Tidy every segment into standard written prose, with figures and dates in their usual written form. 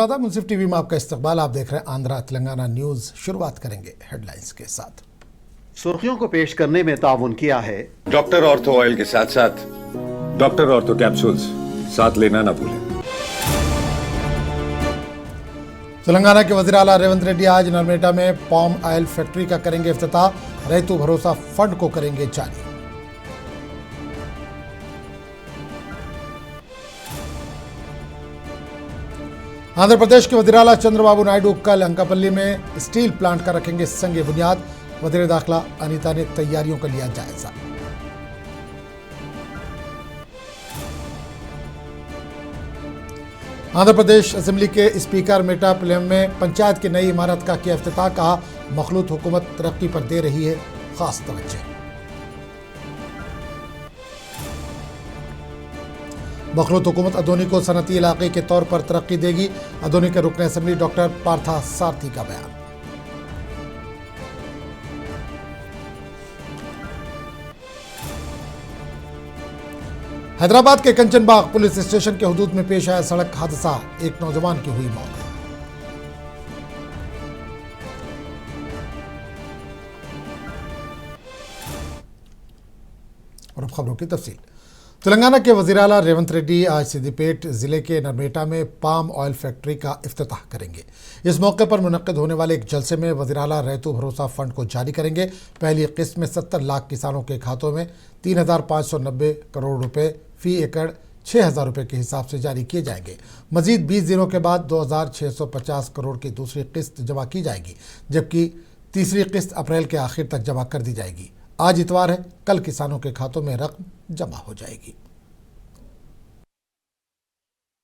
नाज़रीन, मुंसिफ टीवी में आपका इस्तकबाल। आप देख रहे हैं आंध्रा तेलंगाना न्यूज़। शुरुआत करेंगे हेडलाइंस के साथ। सुर्खियों को पेश करने में ताउन किया है डॉक्टर ऑर्थो ऑयल के साथ साथ डॉक्टर ऑर्थो कैप्सूल्स साथ लेना ना भूलें। तेलंगाना के वज़ीर आला रेवंत रेड्डी आज नरमेटा में पाम ऑयल फैक्ट्री का करेंगे इफ्तिताह। रैतु भरोसा फंड को करेंगे जारी। आंध्र प्रदेश के वज़ीर आला चंद्रबाबू नायडू कल अंकापल्ली में स्टील प्लांट का रखेंगे संगे बुनियाद। वज़ीर दाखिला अनीता ने तैयारियों का लिया जायजा। आंध्र प्रदेश असेंबली के स्पीकर मेटापल्लम में पंचायत की नई इमारत का किया इफ्तिताह। कहा, मखलूत हुकूमत तरक्की पर दे रही है खास तवज्जो। मखलूत हुकूमत अदोनी को सनती इलाके के तौर पर तरक्की देगी। अदोनी के रुकन असेंबली डॉक्टर पार्था सारथी का बयान। हैदराबाद के कंचनबाग पुलिस स्टेशन के हुदूद में पेश आया सड़क हादसा। एक नौजवान की हुई मौत। और अब खबरों की तफसील। तेलंगाना के वज़ीर आला रेवंत रेड्डी आज सिद्दीपेट ज़िले के नरमेटा में पाम ऑयल फैक्ट्री का इफ्तिताह करेंगे। इस मौके पर मुनक्किद होने वाले एक जलसे में वज़ीर आला रैतु भरोसा फंड को जारी करेंगे। पहली किस्त में 70 लाख किसानों के खातों में 3,590 करोड़ रुपए फी एकड़ 6,000 रुपये के हिसाब से जारी किए जाएंगे। मजीद 20 दिनों के बाद 2,650 करोड़ की दूसरी किस्त जमा की जाएगी, जबकि तीसरी किस्त अप्रैल के आखिर तक जमा कर दी जाएगी। आज इतवार है, कल किसानों के खातों में रकम जमा हो जाएगी।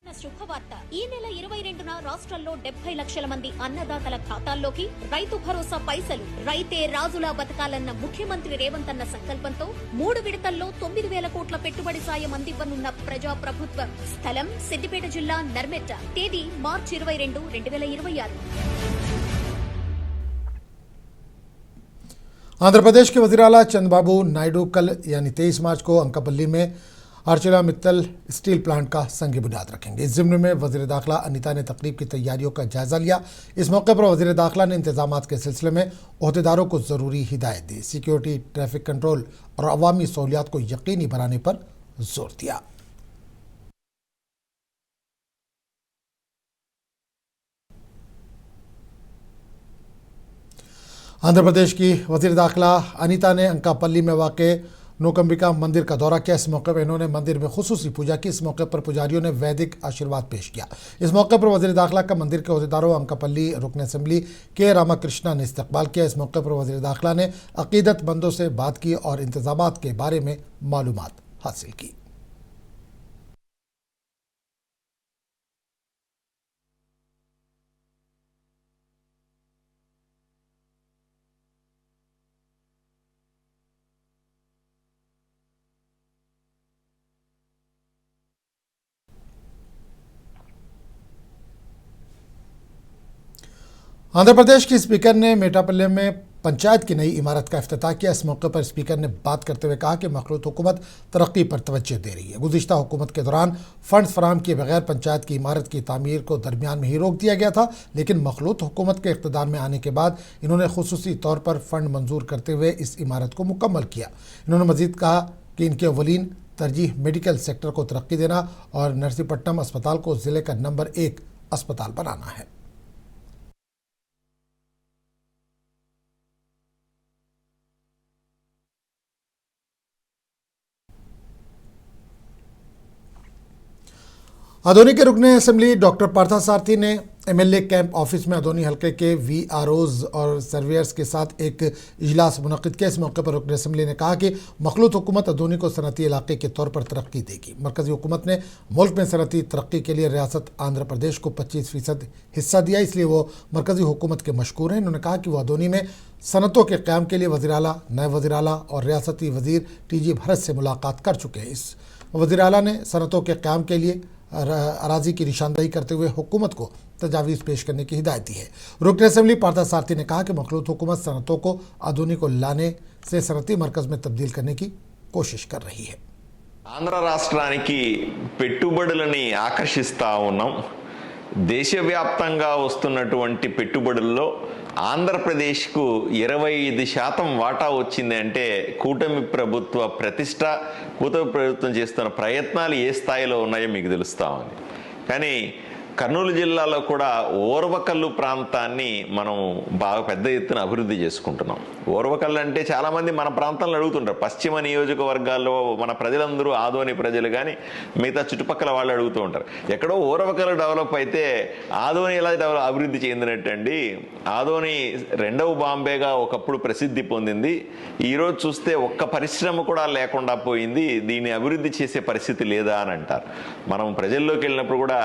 శుభవార్త ఈ నెల 22న రాష్ట్రంలో 70 లక్షల మంది అన్నదాతల ఖాతాల్లోకి రైతు భరోసా పైసలు రైతే రాజులా బతకాలన్న ముఖ్యమంత్రి రేవంత్ అన్న సంకల్పంతో 3 విడతల్లో 9,000 కోట్ల పెట్టుబడి సాయం అందివ్వనున్న ప్రజా ప్రభుత్వం. స్థలం సిద్దిపేట జిల్లా నర్మెట్ట. తేదీ మార్చి 22, 2026. आंध्र प्रदेश के वज़ीर आला चंद्रबाबू नायडू कल यानी 23 मार्च को अंकापल्ली में आर्चेला मित्तल स्टील प्लांट का संग बुनियाद रखेंगे। इस ज़िम्न में वज़ीर दाखिला अनीता ने तकरीब की तैयारियों का जायजा लिया। इस मौके पर वज़ीर दाखिला ने इंतजामात के सिलसिले में ओहदेदारों को ज़रूरी हिदायत दी। सिक्योरिटी, ट्रैफिक कंट्रोल और अवामी सहूलियात को यकीनी बनाने पर जोर दिया। आंध्र प्रदेश की वज़ीर दाखिला अनीता ने अंकापल्ली में वाक़े नोकंबिका मंदिर का दौरा किया। इस मौके पर इन्होंने मंदिर में खुसूसी पूजा की। इस मौके पर पुजारियों ने वैदिक आशीर्वाद पेश किया। इस मौके पर वज़ीर दाखिला का मंदिर के अहदेदारों अंकापल्ली रुकन असेंबली के रामाकृष्णा ने इस्तकबाल किया। इस मौके पर वज़ीर दाखिला ने अकीदतमंदों से बात की और इंतजामात के बारे में मालूमात हासिल की। आंध्र प्रदेश की स्पीकर ने मेटापल्लम में पंचायत की नई इमारत का इफ्तिताह किया। इस मौके पर स्पीकर ने बात करते हुए कहा कि मखलूत हुकूमत तरक्की पर तवज्जो दे रही है। गुज़िश्ता हुकूमत के दौरान फंड्स फराहम किए बगैर पंचायत की इमारत की तामीर को दरमियान में ही रोक दिया गया था, लेकिन मखलूत हुकूमत के इक़्तिदार में आने के बाद इन्होंने खुसूसी तौर पर फंड मंजूर करते हुए इस इमारत को मुकम्मल किया। इन्होंने मज़ीद कहा कि इनके अव्वलीन तरजीह मेडिकल सेक्टर को तरक्की देना और नरसीपट्टनम अस्पताल को ज़िले का नंबर 1 अस्पताल बनाना है। अदोनी के रुकने असेंबली डॉक्टर पार्था सारथी ने एमएलए कैंप ऑफिस में अदोनी हल्के के वीआरओज और सर्वेयर्स के साथ एक इजलास मुनक्किद किया। इस मौके पर रुकन असेंबली ने कहा कि मखलूत हुकूमत अदोनी को सनती इलाके के तौर पर तरक्की देगी। मरकजी हुकूमत ने मुल्क में सनती तरक्की के लिए रियासत आंध्र प्रदेश को 25% हिस्सा दिया, इसलिए वो मरकजी हुकूमत के मशकूर हैं। इन्होंने कहा कि वो अदोनी में सनतों के क़याम के लिए वज़ीर आला, नायब वज़ीर आला और रियासती वज़ीर टीजी भरत से मुलाकात कर चुके हैं। इस वज़ीर आला ने सनतों के क़याम के लिए अराजी की निशानदही करते हुए हुकूमत को तजावीज़ पेश करने की हिदायत दी है। रुकन असेंबली पार्था सारथी ने कहा कि मखलूत हुकूमत सनतों को आधुनी को लाने से सनती मरकज़ में तब्दील करने की कोशिश कर रही है। ఆంధ్ర రాష్ట్రానికి పెట్టుబడులని ఆకర్షిస్తా ఉన్నాం. దేశవ్యాప్తంగా వస్తున్నటువంటి పెట్టుబడుల్లో ఆంధ్రప్రదేశ్కు 25% వాటా వచ్చింది అంటే కూటమి ప్రభుత్వ ప్రతిష్ట, కూటమి ప్రభుత్వం చేస్తున్న ప్రయత్నాలు ఏ స్థాయిలో ఉన్నాయో మీకు తెలుస్తా ఉంది. కానీ కర్నూలు జిల్లాలో కూడా ఓర్వకల్లు ప్రాంతాన్ని మనం బాగా పెద్ద ఎత్తున అభివృద్ధి చేసుకుంటున్నాం. ఓర్వకల్లు అంటే చాలామంది మన ప్రాంతంలో అడుగుతుంటారు. పశ్చిమ నియోజకవర్గాల్లో మన ప్రజలందరూ, ఆదోని ప్రజలు కానీ మిగతా చుట్టుపక్కల వాళ్ళు అడుగుతూ ఉంటారు, ఎక్కడో ఓర్వకల్లు డెవలప్ అయితే ఆదోని ఎలా అభివృద్ధి చెందినట్టండి? ఆదోని రెండవ బాంబేగా ఒకప్పుడు ప్రసిద్ధి పొందింది. ఈరోజు చూస్తే ఒక్క పరిశ్రమ కూడా లేకుండా పోయింది. దీన్ని అభివృద్ధి చేసే పరిస్థితి లేదా అని అంటారు. మనం ప్రజల్లోకి వెళ్ళినప్పుడు కూడా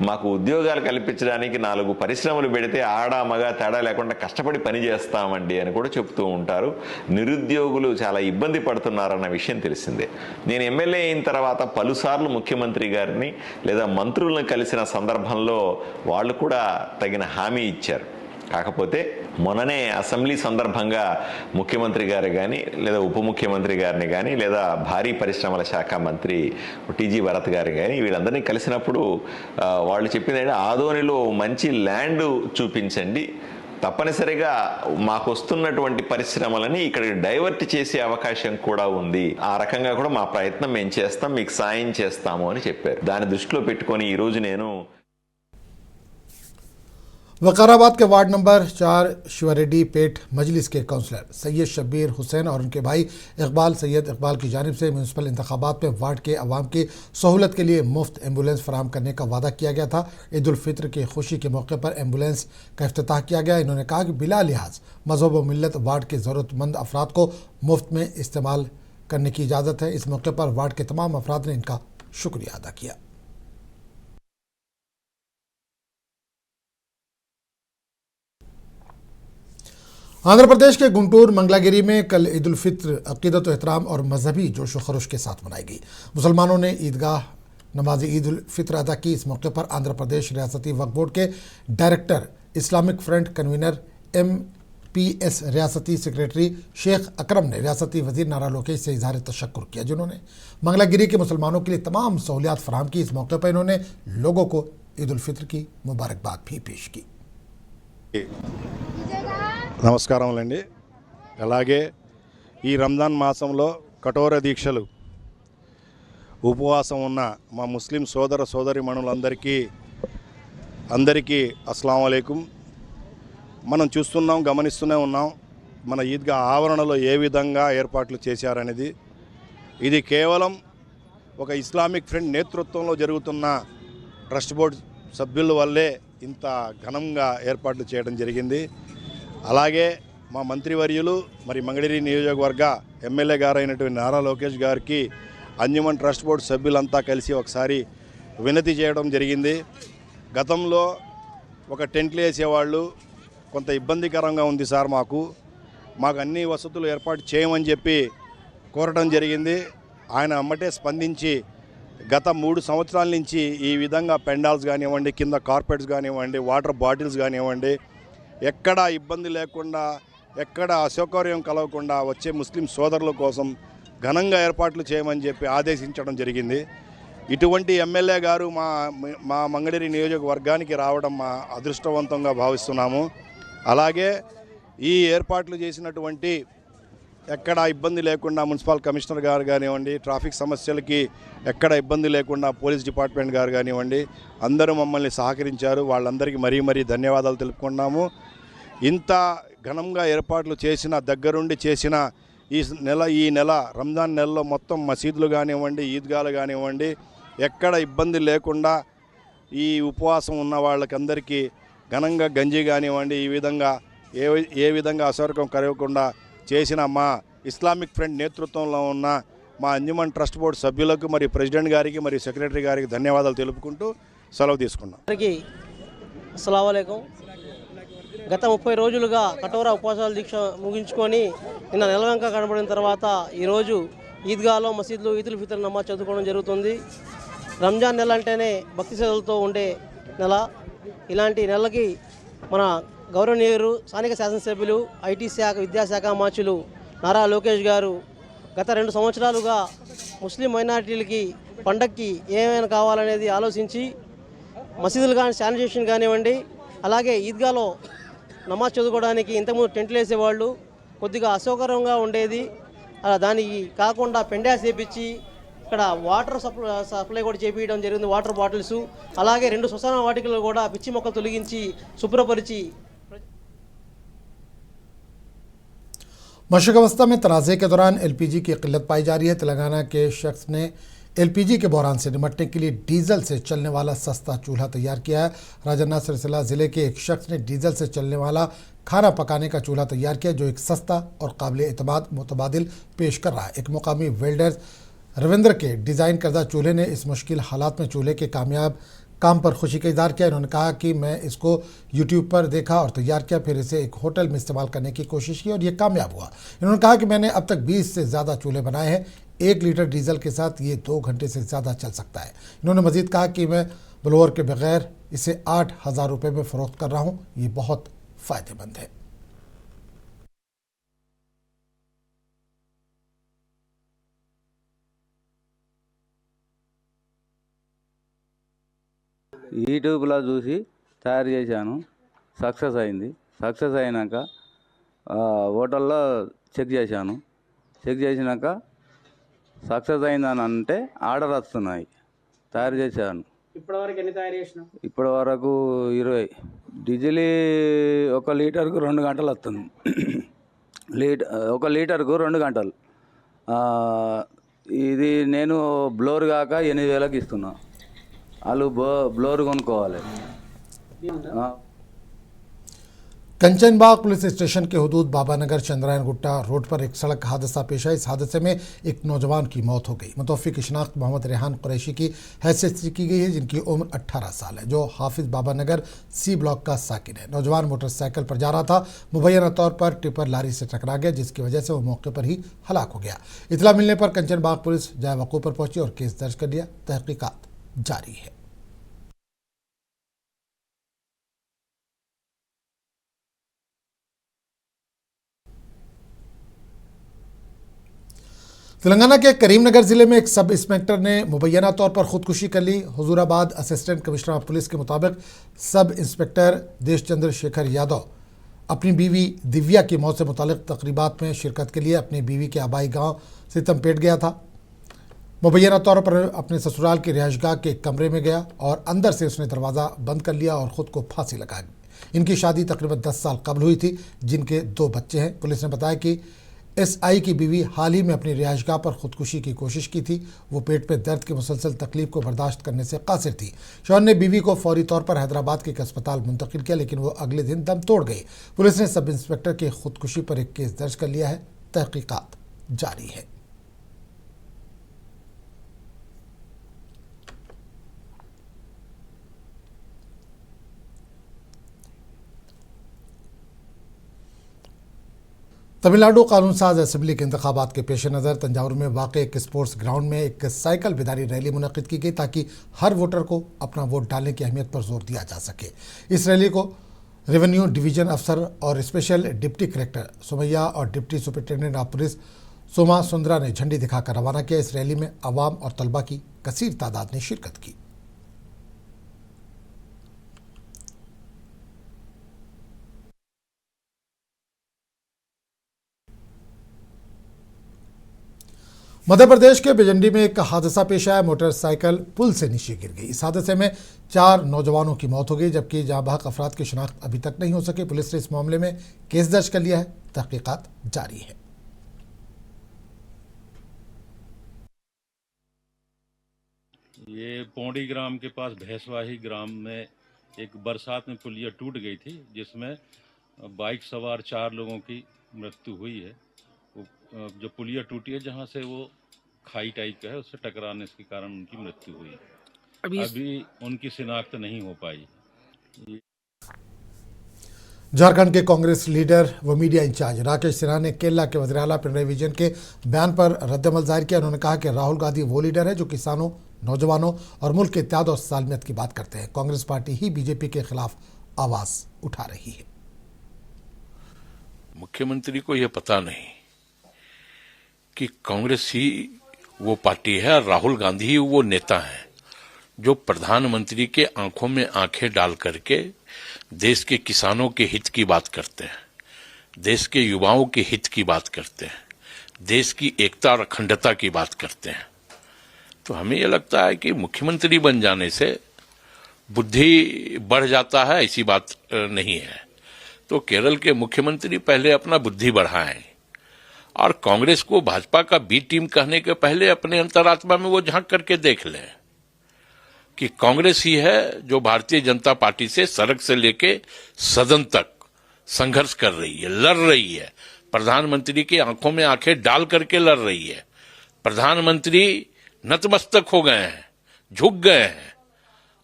మాకు ఉద్యోగాలు కల్పించడానికి 4 పరిశ్రమలు పెడితే ఆడ మగ తేడా లేకుండా కష్టపడి పని చేస్తామండి అని కూడా చెప్తూ ఉంటారు. నిరుద్యోగులు చాలా ఇబ్బంది పడుతున్నారన్న విషయం తెలిసిందే. నేను ఎమ్మెల్యే అయిన తర్వాత పలుసార్లు ముఖ్యమంత్రి గారిని లేదా మంత్రులను కలిసిన సందర్భంలో వాళ్ళు కూడా తగిన హామీ ఇచ్చారు. కాకపోతే మొన్ననే అసెంబ్లీ సందర్భంగా ముఖ్యమంత్రి గారు కానీ లేదా ఉప ముఖ్యమంత్రి గారిని కానీ లేదా భారీ పరిశ్రమల శాఖ మంత్రి టీజీ భరత్ గారు కానీ వీళ్ళందరినీ కలిసినప్పుడు వాళ్ళు చెప్పింది ఏంటంటే, ఆదోనిలో మంచి ల్యాండ్ చూపించండి, తప్పనిసరిగా మాకు వస్తున్నటువంటి పరిశ్రమలని ఇక్కడికి డైవర్ట్ చేసే అవకాశం కూడా ఉంది, ఆ రకంగా కూడా మా ప్రయత్నం మేము చేస్తాం, మీకు సాయం చేస్తాము అని చెప్పారు. దాన్ని దృష్టిలో పెట్టుకొని ఈరోజు నేను वकाराबाद के वार्ड नंबर 4 शिवारेड्डी पेट मजलिस के काउंसलर सैयद शब्बीर हुसैन और उनके भाई इकबाल सैयद इकबाल की जानिब से म्यूनसिपल इंतखाबात में वार्ड के अवाम की सहूलत के लिए मुफ्त एम्बुलेंस फराहम करने का वादा किया गया था। ईद उल फित्र की खुशी के मौके पर एम्बुलेंस का इफ्तिताह किया गया। इन्होंने कहा कि बिला लिहाज मजहब व मिल्लत वार्ड के ज़रूरतमंद अफराद को मुफ्त में इस्तेमाल करने की इजाज़त है। इस मौके पर वार्ड के तमाम अफराद ने इनका शुक्रिया अदा किया। आंध्र प्रदेश के गुंटूर मंगलागिरी में कल ईद उल फित्र अकीदत व एहतराम और मजहबी जोश व खरोश के साथ मनाई गई। मुसलमानों ने ईदगाह नमाज ईद उल फित्र अदा की। इस मौके पर आंध्र प्रदेश रियासती वक्फ बोर्ड के director, Islamic front convener, MPS रियासती सेक्रेटरी शेख अकरम ने रियासती वजीर नारा लोकेश से इजहार तशक्कुर किया, जिन्होंने मंगलागिरी के मुसलमानों के लिए तमाम सहूलियात फराहम की। इस मौके पर इन्होंने लोगों को ईद उल फित्र की मुबारकबाद भी पेश की। నమస్కారములండి. అలాగే ఈ రంజాన్ మాసంలో కఠోర దీక్షలు ఉపవాసం ఉన్న మా ముస్లిం సోదర సోదరీమణులందరికీ అస్సలాము అలైకుం. మనం చూస్తున్నాం, గమనిస్తూనే ఉన్నాం మన ఈద్గా ఆవరణలో ఏ విధంగా ఏర్పాట్లు చేశారనేది. ఇది కేవలం ఒక ఇస్లామిక్ ఫ్రంట్ నేతృత్వంలో జరుగుతున్న ట్రస్ట్ బోర్డు సభ్యుల వల్లే ఇంత ఘనంగా ఏర్పాట్లు చేయడం జరిగింది. అలాగే మా మంత్రివర్యులు మరి మంగళగిరి నియోజకవర్గ ఎమ్మెల్యే గారు అయినటువంటి నారా లోకేష్ గారికి అంజుమన్ ట్రస్ట్ బోర్డు సభ్యులంతా కలిసి ఒకసారి వినతి చేయడం జరిగింది. గతంలో ఒక టెంట్లు వేసేవాళ్ళు కొంత ఇబ్బందికరంగా ఉంది సార్, మాకు అన్ని వసతులు ఏర్పాటు చేయమని చెప్పి కోరడం జరిగింది. ఆయన అమ్మటే స్పందించి గత 3 సంవత్సరాల నుంచి ఈ విధంగా పెండాల్స్ కానివ్వండి, కింద కార్పెట్స్ కానివ్వండి, వాటర్ బాటిల్స్ కానివ్వండి, ఎక్కడ ఇబ్బంది లేకుండా, ఎక్కడ అసౌకర్యం కలగకుండా వచ్చే ముస్లిం సోదరుల కోసం ఘనంగా ఏర్పాట్లు చేయమని చెప్పి ఆదేశించడం జరిగింది. ఇటువంటి ఎమ్మెల్యే గారు మా మంగళగిరి నియోజకవర్గానికి రావడం మా అదృష్టవంతంగా భావిస్తున్నాము. అలాగే ఈ ఏర్పాట్లు చేసినటువంటి ఎక్కడ ఇబ్బంది లేకుండా మున్సిపల్ కమిషనర్ గారు కానివ్వండి, ట్రాఫిక్ సమస్యలకి ఎక్కడ ఇబ్బంది లేకుండా పోలీస్ డిపార్ట్మెంట్ గారు కానివ్వండి, అందరూ మమ్మల్ని సహకరించారు. వాళ్ళందరికీ మరీ ధన్యవాదాలు తెలుపుకున్నాము. ఇంత ఘనంగా ఏర్పాట్లు చేసిన, దగ్గరుండి చేసిన ఈ నెల రంజాన్ నెలలో మొత్తం మసీదులు కానివ్వండి, ఈద్గాలు కానివ్వండి, ఎక్కడ ఇబ్బంది లేకుండా ఈ ఉపవాసం ఉన్న వాళ్ళకందరికీ ఘనంగా గంజి కానివ్వండి, ఈ విధంగా ఏ విధంగా అసౌకర్యం కలగకుండా చేసిన మా ఇస్లామిక్ ఫ్రంట్ నేతృత్వంలో ఉన్న మా అంజుమన్ ట్రస్ట్ బోర్డు సభ్యులకు, మరి ప్రెసిడెంట్ గారికి, మరి సెక్రటరీ గారికి ధన్యవాదాలు తెలుపుకుంటూ సెలవు తీసుకున్నాం. అస్సలాము అలైకుం. గత 30 రోజులుగా కఠోర ఉపవాసాల దీక్ష ముగించుకొని నిన్న నెలవంక కనబడిన తర్వాత ఈరోజు ఈద్గాలో మసీదులో ఈద్ ఉల్ ఫిత్ర్ నమాజ్ చదువుకోవడం జరుగుతుంది. రంజాన్ నెల అంటేనే భక్తి శ్రద్ధలతో ఉండే నెల. ఇలాంటి నెలకి మన గౌరవనీయులు స్థానిక శాసనసభ్యులు, ఐటీ శాఖ, విద్యాశాఖ మార్చులు నారా లోకేష్ గారు గత 2 సంవత్సరాలుగా ముస్లిం మైనారిటీలకి పండక్కి ఏమైనా కావాలనేది ఆలోచించి మసీదులు కానీ శానిటేషన్ కానివ్వండి, అలాగే ఈద్గాలో నమాజ్ చదువుకోవడానికి ఇంతకుముందు టెంట్లు వేసేవాళ్ళు, కొద్దిగా అసౌకర్యంగా ఉండేది. దానికి కాకుండా పెండాస్ చేపించి ఇక్కడ వాటర్ సప్లై కూడా చేపించడం జరిగింది. వాటర్ బాటిల్స్, అలాగే 2 శ్మశాన వాటికలు కూడా పిచ్చి మొక్కలు తొలగించి శుభ్రపరిచి मशरक़ वस्ती में तनाज़े के दौरान एलपीजी की किल्लत पाई जा रही है। तेलंगाना के शख्स ने एलपीजी के बहरान से निपटने के लिए डीजल से चलने वाला सस्ता चूल्हा तैयार किया है। राजन्ना सिलसिला ज़िले के एक शख्स ने डीजल से चलने वाला खाना पकाने का चूल्हा तैयार किया, जो एक सस्ता और काबिल एतमाद मुतबादिल पेश कर रहा है। एक मुकामी वेल्डर रविंद्र के डिज़ाइन करदा चूल्हे ने इस मुश्किल हालात में चूल्हे के कामयाब काम पर खुशी का इज़हार किया। इन्होंने कहा कि मैं इसको यूट्यूब पर देखा और तैयार किया, फिर इसे एक होटल में इस्तेमाल करने की कोशिश की और ये कामयाब हुआ। इन्होंने कहा कि मैंने अब तक 20 से ज़्यादा चूल्हे बनाए हैं। 1 लीटर डीजल के साथ ये 2 घंटे से ज़्यादा चल सकता है। इन्होंने मज़ीद कहा कि मैं ब्लोअर के बगैर इसे 8,000 रुपये में फ़रोख्त कर रहा हूँ। ये बहुत फ़ायदेमंद है। యూట్యూబ్లో చూసి తయారు చేశాను. సక్సెస్ అయింది. సక్సెస్ అయినాక హోటల్లో చెక్ చేశాను. చెక్ చేసినాక సక్సెస్ అయిందని అంటే ఆర్డర్ వస్తున్నాయి. తయారు చేశాను. ఇప్పటివరకు ఎన్ని తయారు చేసినావు? ఇప్పటి వరకు 20. డీజిల్ 1 లీటర్కు 2 గంటలు వస్తుంది. 1 లీటర్కు 2 గంటలు. ఇది నేను బ్లోర్ కాక 8,000కి ఇస్తున్నా. వాళ్ళు బ్లోర్ కొనుక్కోవాలి. कंचनबाग पुलिस स्टेशन के हुदूद बाबानगर चंद्रायन गुट्टा रोड पर एक सड़क हादसा पेश आया। इस हादसे में एक नौजवान की मौत हो गई। मुतवफ़्फ़ी की शिनाख्त मोहम्मद रेहान कुरैशी की हैसियत से की गई है, जिनकी उम्र 18 साल है, जो हाफिज़ बाबानगर सी ब्लॉक का साकिन है। नौजवान मोटरसाइकिल पर जा रहा था। मुबैना तौर पर टिपर लारी से टकरा गया, जिसकी वजह से वो मौके पर ही हलाक हो गया। इतला मिलने पर कंचनबाग पुलिस जाए वक़ूफ़ पर पहुंची और केस दर्ज कर लिया। तहकीकात जारी है। तेलंगाना के करीमनगर जिले में एक सब इंस्पेक्टर ने मुबैना तौर पर खुदकुशी कर ली। Huzurabad assistant commissioner of police के मुताबिक सब इंस्पेक्टर देश चंद्र शेखर यादव अपनी बीवी दिव्या की मौत से मुतालिक तकरीबात में शिरकत के लिए अपनी बीवी के आबाई गांव सितमपेट गया था। मुबैना तौर पर अपने ससुराल की रिहाइशगाह के एक कमरे में गया और अंदर से उसने दरवाज़ा बंद कर लिया और ख़ुद को फांसी लगा ली। इनकी शादी तकरीबन 10 साल कबल हुई थी, जिनके 2 बच्चे हैं। पुलिस ने बताया कि एसआई की बीवी हाल ही में अपनी रिहाइशगाह पर खुदकुशी की कोशिश की थी। वो पेट में दर्द की मुसलसल तकलीफ को बर्दाश्त करने से कासिर थी। शौहर ने बीवी को फौरी तौर पर हैदराबाद के एक अस्पताल मुंतकिल किया, लेकिन वो अगले दिन दम तोड़ गई। पुलिस ने सब इंस्पेक्टर की खुदकुशी पर एक केस दर्ज कर लिया है। तहकीकात जारी है। तमिलनाडु कानून साज असेंबली के इंतखाबात के पेश नज़र तंजावुर में वाक़ एक स्पोर्ट्स ग्राउंड में एक साइकिल बेदारी रैली मुनक़िद की गई, ताकि हर वोटर को अपना वोट डालने की अहमियत पर जोर दिया जा सके। इस रैली को रेवेन्यू डिवीजन अफसर और स्पेशल डिप्टी कलेक्टर सुमैया और deputy superintendent of police Soma Sundara ने झंडी दिखाकर रवाना किया। इस रैली में अवाम और तलबा की कसीर तादाद ने शिरकत की। मध्य प्रदेश के भिजंडी में एक हादसा पेश आया। मोटरसाइकिल पुल से नीचे गिर गई। इस हादसे में 4 नौजवानों की मौत हो गई, जबकि जहां बहक अफराद की शिनाख्त अभी तक नहीं हो सकी। पुलिस ने इस मामले में केस दर्ज कर लिया है। तहकीकात जारी है। ये पौड़ी ग्राम के पास भैंसवाही ग्राम में एक बरसात में पुलिया टूट गई थी, जिसमें बाइक सवार 4 लोगों की मृत्यु हुई है। जो पुलिया टूटी है, जहां से वो खाई टाइप का है, उससे टकराने के कारण उनकी मृत्यु हुई। अभी उनकी शिनाख्त नहीं हो पाई। झारखंड के कांग्रेस लीडर व मीडिया इंचार्ज राकेश सिन्हा ने केरला के वज़ीर आला पिनराई विजयन के बयान पर रद्दमल जाहिर किया। उन्होंने कहा कि राहुल गांधी वो लीडर है जो किसानों, नौजवानों और मुल्क के इत्तेहाद और सालमियत की बात करते हैं। कांग्रेस पार्टी ही बीजेपी के खिलाफ आवाज उठा रही है। मुख्यमंत्री को यह पता नहीं कि कांग्रेस ही वो पार्टी है और राहुल गांधी ही वो नेता है। जो प्रधानमंत्री के आंखों में आंखें डाल करके देश के किसानों के हित की बात करते हैं, देश के युवाओं के हित की बात करते हैं, देश की एकता और अखंडता की बात करते हैं। तो हमें यह लगता है कि मुख्यमंत्री बन जाने से बुद्धि बढ़ जाता है, ऐसी बात नहीं है। तो केरल के मुख्यमंत्री पहले अपना बुद्धि बढ़ाएं और कांग्रेस को भाजपा का बी टीम कहने के पहले अपने अंतरात्मा में वो झांक करके देख लें कि कांग्रेस ही है जो भारतीय जनता पार्टी से सड़क से लेके सदन तक संघर्ष कर रही है, लड़ रही है, प्रधानमंत्री की आंखों में आंखें डाल करके लड़ रही है। प्रधानमंत्री नतमस्तक हो गए हैं, झुक गए हैं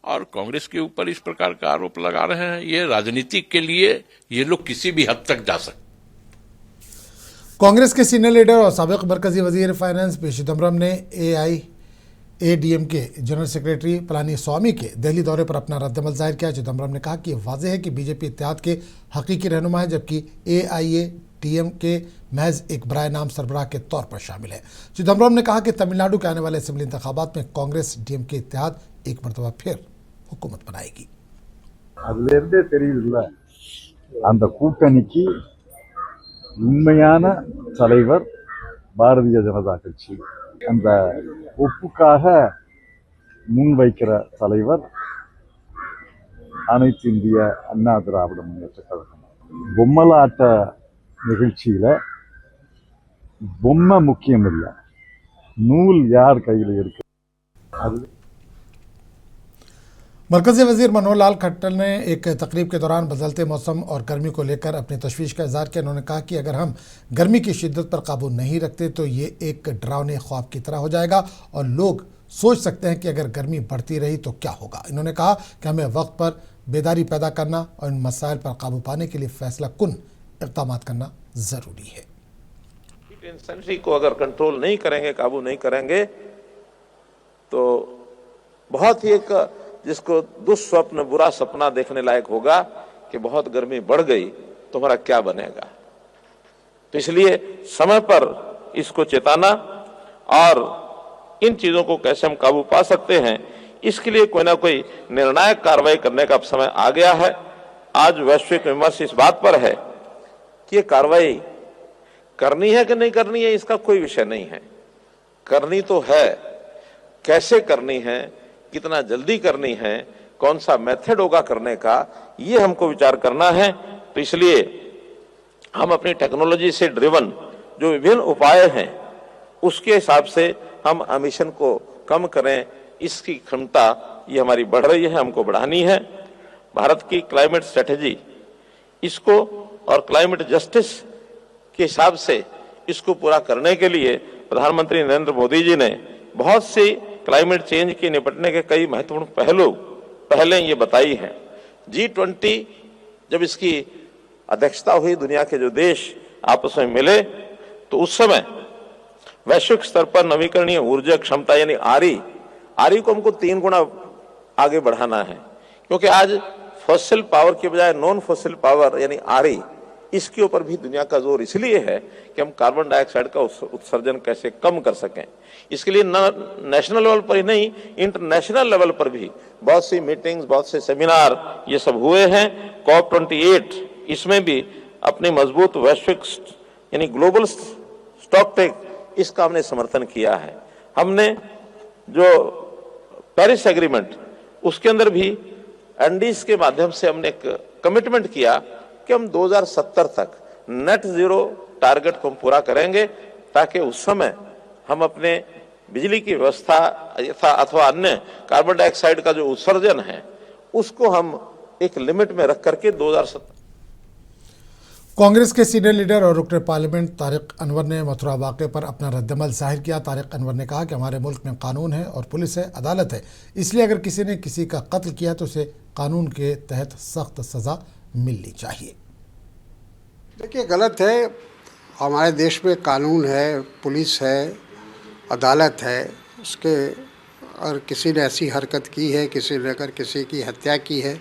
और कांग्रेस के ऊपर इस प्रकार का आरोप लगा रहे हैं। ये राजनीति के लिए ये लोग किसी भी हद तक जा सकते। कांग्रेस के सीनियर लीडर और साबिक मरकजी वजीर फाइनेंस पी चिदम्बरम ने AIADMK जनरल सेक्रेटरी पलानीस्वामी के दिल्ली दौरे पर अपना रद्दमल जाहिर किया। चिदम्बरम ने कहा कि यह वाज़ेह है कि बीजेपी इत्तेहाद के हकीकी रहनुमा है, जबकि AIADMK महज एक बराए नाम सरबराह के तौर पर शामिल है। चिदम्बरम ने कहा कि तमिलनाडु के आने वाले असेंबली इंतखाबात में कांग्रेस DMK इत्तेहाद एक मरतबा फिर हुकूमत बनाएगी। அதிலிருந்தே தெரியுதுல்ல அந்த கூட்டணிக்கு உண்மையான தலைவர் பாரதிய ஜனதா கட்சி, அந்த ஒப்புக்காக முன்வைக்கிற தலைவர் அனைத்து இந்திய அண்ணா திராவிட முன்னேற்ற கழகம். பொம்மலாட்ட நிகழ்ச்சியில பொம்மை முக்கியம் இல்லை, நூல் யார் கையில் இருக்கு அது। मरकजी वजीर मनोहर लाल खट्टर ने एक तकरीब के दौरान बदलते मौसम और गर्मी को लेकर अपनी तशवीश का इजहार किया। उन्होंने कहा कि अगर हम गर्मी की शिद्दत पर काबू नहीं रखते तो ये एक डरावने ख्वाब की तरह हो जाएगा और लोग सोच सकते हैं कि अगर गर्मी बढ़ती रही तो क्या होगा। इन्होंने कहा कि हमें वक्त पर बेदारी पैदा करना और इन मसाइल पर काबू पाने के लिए फैसला कुन इक़दाम करना ज़रूरी है। इंटेंसिटी को अगर कंट्रोल नहीं करेंगे, काबू नहीं करेंगे तो बहुत ही एक जिसको दुस्वप्न, बुरा सपना देखने लायक होगा कि बहुत गर्मी बढ़ गई तो हमारा क्या बनेगा। तो इसलिए समय पर इसको चेताना और इन चीजों को कैसे हम काबू पा सकते हैं, इसके लिए कोई ना कोई निर्णायक कार्रवाई करने का समय आ गया है। आज वैश्विक विमर्श इस बात पर है कि ये कार्रवाई करनी है कि नहीं करनी है, इसका कोई विषय नहीं है। करनी तो है, कैसे करनी है, कितना जल्दी करनी है, कौन सा मेथड होगा करने का, ये हमको विचार करना है। तो इसलिए हम अपनी टेक्नोलॉजी से ड्रिवन जो विभिन्न उपाय हैं उसके हिसाब से हम एमिशन को कम करें, इसकी क्षमता ये हमारी बढ़ रही है, हमको बढ़ानी है। भारत की क्लाइमेट स्ट्रेटेजी इसको और क्लाइमेट जस्टिस के हिसाब से इसको पूरा करने के लिए प्रधानमंत्री नरेंद्र मोदी जी ने बहुत सी क्लाइमेट चेंज के निपटने के कई महत्वपूर्ण पहलू पहले ये बताई हैं। G20 जब इसकी अध्यक्षता हुई, दुनिया के जो देश आपस में मिले, तो उस समय वैश्विक स्तर पर नवीकरणीय ऊर्जा क्षमता यानी आरी को हमको 3 गुना आगे बढ़ाना है, क्योंकि आज फॉसिल पावर के बजाय नॉन फॉसिल पावर यानी आरी, इसके ऊपर भी दुनिया का जोर इसलिए है कि हम कार्बन डाइऑक्साइड का उत्सर्जन कैसे कम कर सकें। इसके लिए न नेशनल लेवल पर ही नहीं, इंटरनेशनल लेवल पर भी बहुत सी मीटिंग्स, बहुत से सेमिनार ये सब हुए हैं। COP28 इसमें भी अपनी मजबूत वैश्विक यानी ग्लोबल स्टॉकटेक, इसका हमने समर्थन किया है। हमने जो पेरिस एग्रीमेंट उसके अंदर भी एनडीज के माध्यम से हमने एक कमिटमेंट किया कि हम 2070 तक नेट जीरो टारगेट को हम पूरा करेंगे, ताकि उस समय हम अपने बिजली की व्यवस्था अथवा अन्य कार्बन डाइऑक्साइड का जो उत्सर्जन है उसको हम एक लिमिट में रख करके 2070। कांग्रेस के सीनियर लीडर और रुकन पार्लियामेंट तारिक अनवर ने मथुरा वाक़े पर अपना रद्दमल जाहिर किया। तारिक अनवर ने कहा कि हमारे मुल्क में कानून है और पुलिस है, अदालत है, इसलिए अगर किसी ने किसी का कत्ल किया तो उसे कानून के तहत सख्त सज़ा मिलनी चाहिए। देखिए, गलत है। हमारे देश में कानून है, पुलिस है, अदालत है। उसके अगर किसी ने ऐसी हरकत की है, किसी ने अगर किसी की हत्या की है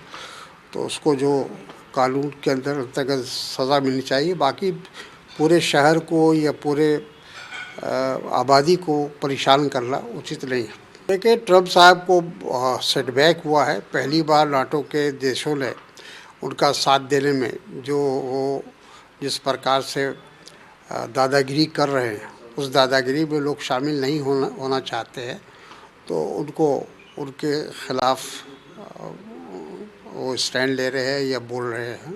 तो उसको जो कानून के अंतर्गत सज़ा मिलनी चाहिए। बाकी पूरे शहर को या पूरे आबादी को परेशान करना उचित नहीं है। देखिए, ट्रम्प साहब को सेटबैक हुआ है। पहली बार नाटो के देशों ने उनका साथ देने में जो वो जिस प्रकार से दादागिरी कर रहे हैं, उस दादागिरी में लोग शामिल नहीं होना चाहते हैं, तो उनको उनके खिलाफ वो स्टैंड ले रहे हैं या बोल रहे हैं।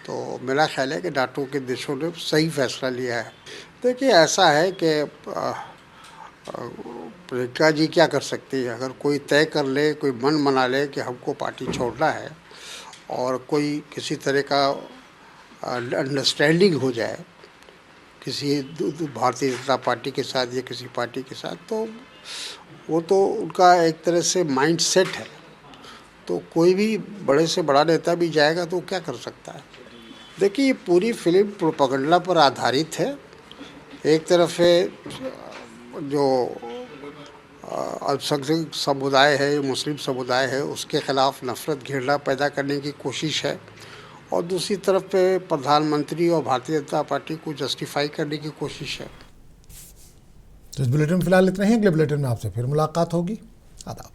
तो मेरा ख्याल है कि नाटो के देशों ने सही फैसला लिया है। देखिए, ऐसा है कि प्रियंका जी क्या कर सकती है? अगर कोई तय कर ले, कोई मन बना ले कि हमको पार्टी छोड़ना है और कोई किसी तरह का अंडरस्टैंडिंग हो जाए किसी भारतीय जनता पार्टी के साथ या किसी पार्टी के साथ, तो वो तो उनका एक तरह से माइंड सेट है। तो कोई भी बड़े से बड़ा नेता भी जाएगा तो क्या कर सकता है? देखिए, ये पूरी फिल्म प्रोपेगेंडा पर आधारित है। एक तरफ है जो अल्पसंख्यक समुदाय है, मुस्लिम समुदाय है, उसके खिलाफ नफरत घृणा पैदा करने की कोशिश है, और दूसरी तरफ पे प्रधानमंत्री और भारतीय जनता पार्टी को जस्टिफाई करने की कोशिश है। तो इस बुलेटिन में फिलहाल इतना ही। अगले बुलेटिन में आपसे फिर मुलाकात होगी। आदाब।